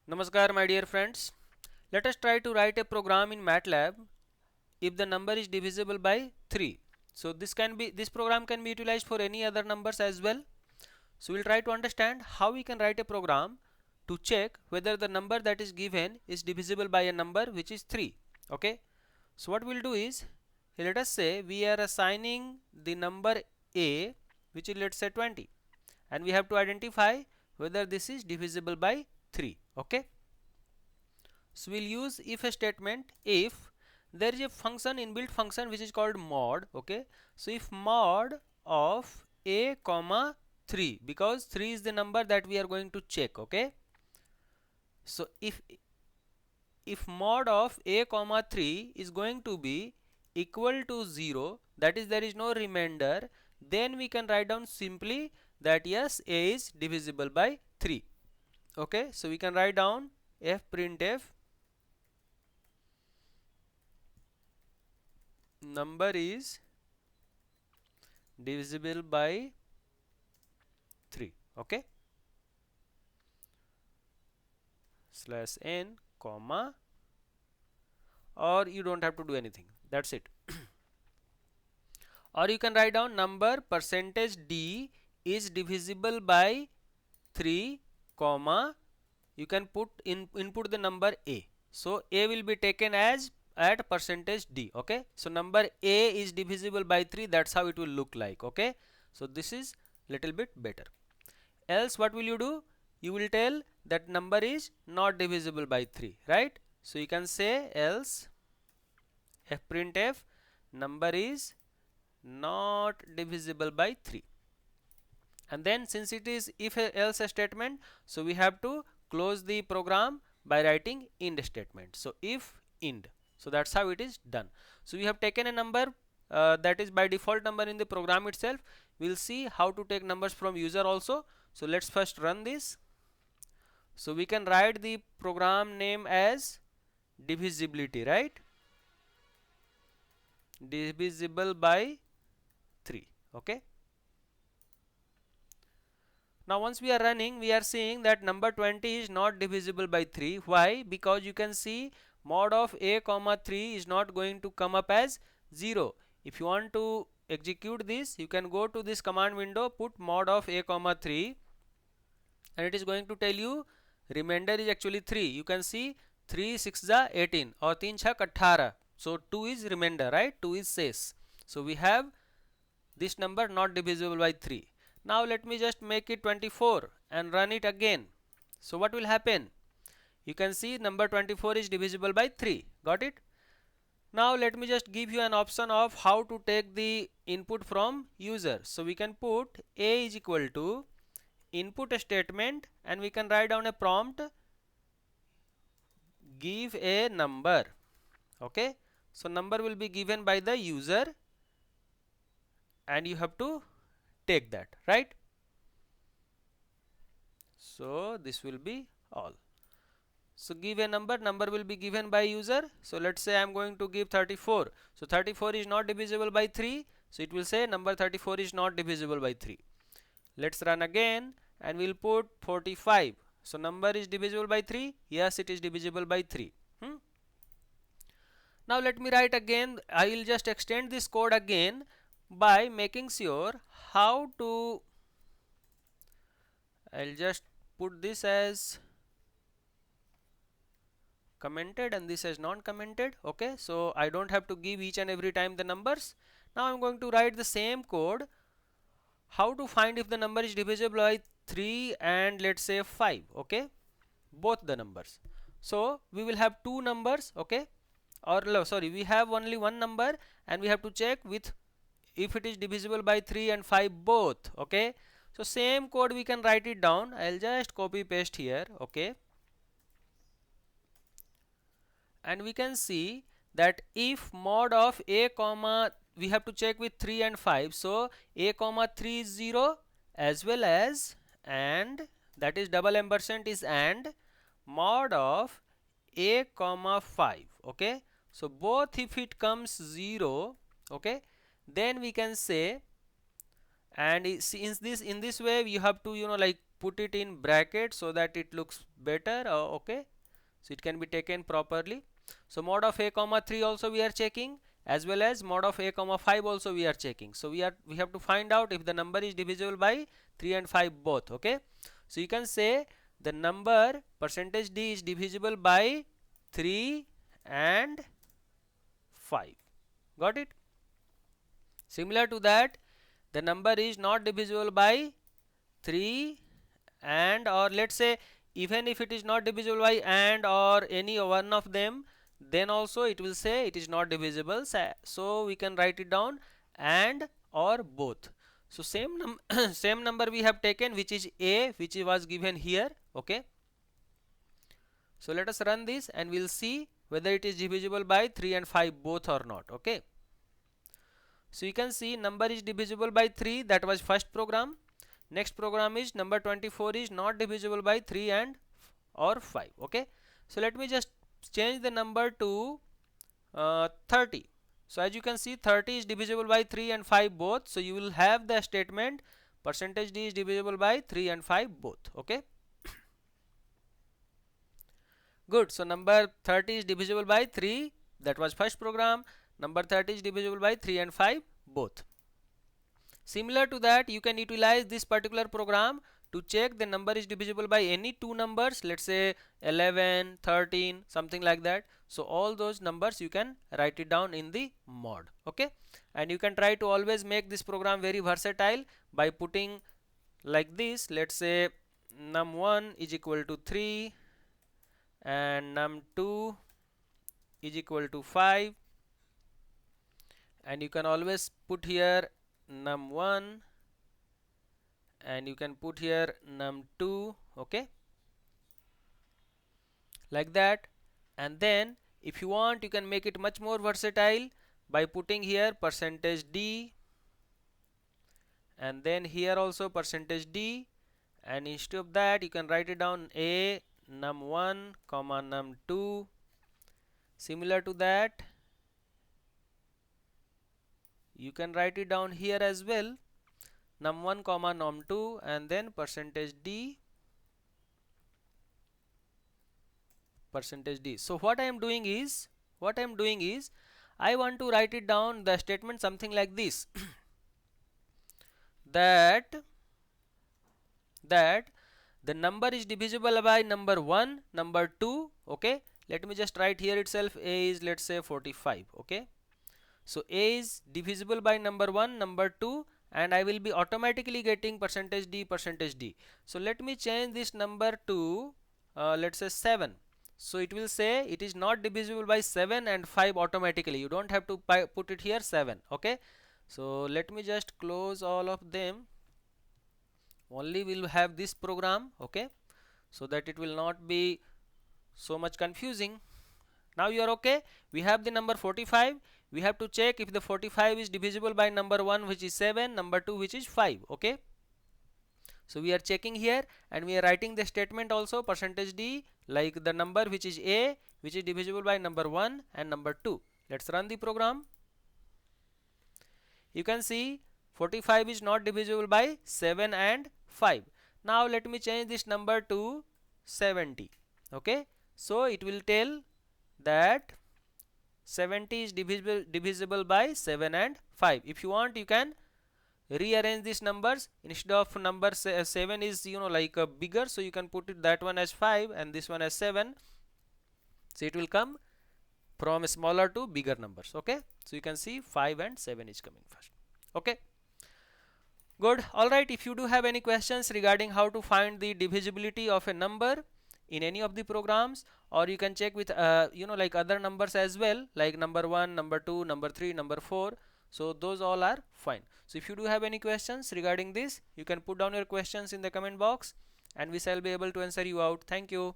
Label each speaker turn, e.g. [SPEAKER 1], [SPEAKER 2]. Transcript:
[SPEAKER 1] Namaskar my dear friends. Let us try to write a program in MATLAB if the number is divisible by 3. So this program can be utilized for any other numbers as well. So we'll try to understand how we can write a program to check whether the number that is given is divisible by a number which is 3. Okay. So what we'll do is, let us say we are assigning the number a, which is let's say 20, and we have to identify whether this is divisible by 3. Okay. So we'll use if a statement if there is a function, inbuilt function, which is called mod. Okay. So if mod of a comma 3, because 3 is the number that we are going to check. Okay. So if mod of a comma 3 is going to be equal to 0, that is there is no remainder, then we can write down simply that yes, a is divisible by 3. Okay. So we can write down f printf number is divisible by 3. Okay. Slash n comma, or you don't have to do anything, that's it. Or you can write down number percentage d is divisible by 3 comma, you can input the number a. So a will be taken as at percentage d. Okay. So number a is divisible by 3, that's how it will look like. Okay. So this is little bit better. Else what will you do? You will tell that number is not divisible by 3, right? So you can say else fprintf number is not divisible by 3. And then since it is if else statement, so we have to close the program by writing ind statement. So if ind, so that's how it is done. So we have taken a number that is by default number in the program itself. We'll see how to take numbers from user also. So let's first run this. So we can write the program name as divisibility, right? Divisible by 3. Okay. Now once we are running, we are seeing that number 20 is not divisible by 3. Why? Because you can see mod of a comma 3 is not going to come up as 0. If you want to execute this, you can go to this command window, put mod of a comma 3, and it is going to tell you remainder is actually 3. You can see 3 6 ja 18 or 3 6 18. So 2 is remainder, right? 2 is cess. So we have this number not divisible by 3. Now let me just make it 24 and run it again. So what will happen? You can see number 24 is divisible by 3. Got it? Now let me just give you an option of how to take the input from user. So we can put a is equal to input statement, and we can write down a prompt, give a number. Okay. So number will be given by the user and you have to take that, right? So this will be all. So give a number, number will be given by user. So let's say I am going to give 34. So 34 is not divisible by 3. So it will say number 34 is not divisible by 3. Let's run again and we'll put 45. So number is divisible by 3. Yes, it is divisible by 3. Now let me write again. I will just extend this code again by making sure how to, I'll just put this as commented and this as non-commented. Okay, so I don't have to give each and every time the numbers. Now I'm going to write the same code, how to find if the number is divisible by 3 and let's say 5. Okay, both the numbers. So we will have two numbers. Okay, or no, sorry, we have only one number and we have to check with if it is divisible by 3 and 5 both. Okay, so same code we can write it down. I'll just copy paste here. Okay, and we can see that if mod of a comma, we have to check with 3 and 5. So a comma 3 is 0 as well as, and that is double ampersand is and mod of a comma 5. Okay, so both if it comes 0, okay, then we can say, and in this way you have to like put it in bracket so that it looks better. Okay, so it can be taken properly. So mod of a comma 3 also we are checking, as well as mod of a comma 5 also we are checking. So we have to find out if the number is divisible by 3 and 5 both. Okay, so you can say the number percentage d is divisible by 3 and 5. Got it? Similar to that, the number is not divisible by 3 and, or let's say even if it is not divisible by and or any one of them, then also it will say it is not divisible. So we can write it down and or both. So same number we have taken, which is a, which was given here. Okay, so let us run this and we'll see whether it is divisible by 3 and 5 both or not. Okay, so you can see number is divisible by 3, that was first program. Next program is number 24 is not divisible by 3 and or 5. Okay, so let me just change the number to 30. So as you can see, 30 is divisible by 3 and 5 both. So you will have the statement percentage d is divisible by 3 and 5 both. Okay, good. So number 30 is divisible by 3, that was first program. Number 30 is divisible by 3 and 5 both. Similar to that, you can utilize this particular program to check the number is divisible by any two numbers, let's say 11, 13, something like that. So all those numbers you can write it down in the mod. Okay, and you can try to always make this program very versatile by putting like this. Let's say num1 is equal to 3 and num2 is equal to 5, and you can always put here num1 and you can put here num2. Okay, like that. And then if you want, you can make it much more versatile by putting here percentage d, and then here also percentage d, and instead of that you can write it down a num1 comma num2. Similar to that, you can write it down here as well, num1 comma num2, and then percentage d, percentage d. So what I am doing is I want to write it down the statement something like this that the number is divisible by number 1, number 2. Okay, let me just write here itself a is, let's say, 45. Okay, so a is divisible by number 1, number 2, and I will be automatically getting percentage d, percentage d. So let me change this number to let's say 7. So it will say it is not divisible by 7 and 5 automatically. You don't have to put it here 7. Okay, so let me just close all of them. Only we'll have this program. Okay, so that it will not be so much confusing. Now you are okay. We have the number 45. We have to check if the 45 is divisible by number 1, which is 7, number 2, which is 5. Okay, so we are checking here and we are writing the statement also percentage d, like the number which is a, which is divisible by number 1 and number 2. Let's run the program. You can see 45 is not divisible by 7 and 5. Now let me change this number to 70. Okay, so it will tell that 70 is divisible by 7 and 5. If you want, you can rearrange these numbers. Instead of number 7 is like bigger, so you can put it that one as 5 and this one as 7. So it will come from smaller to bigger numbers. Okay, so you can see 5 and 7 is coming first. Okay, good. All right, if you do have any questions regarding how to find the divisibility of a number in any of the programs, or you can check with like other numbers as well, like number 1, number 2, number 3, number 4, so those all are fine. So if you do have any questions regarding this, you can put down your questions in the comment box and we shall be able to answer you out. Thank you.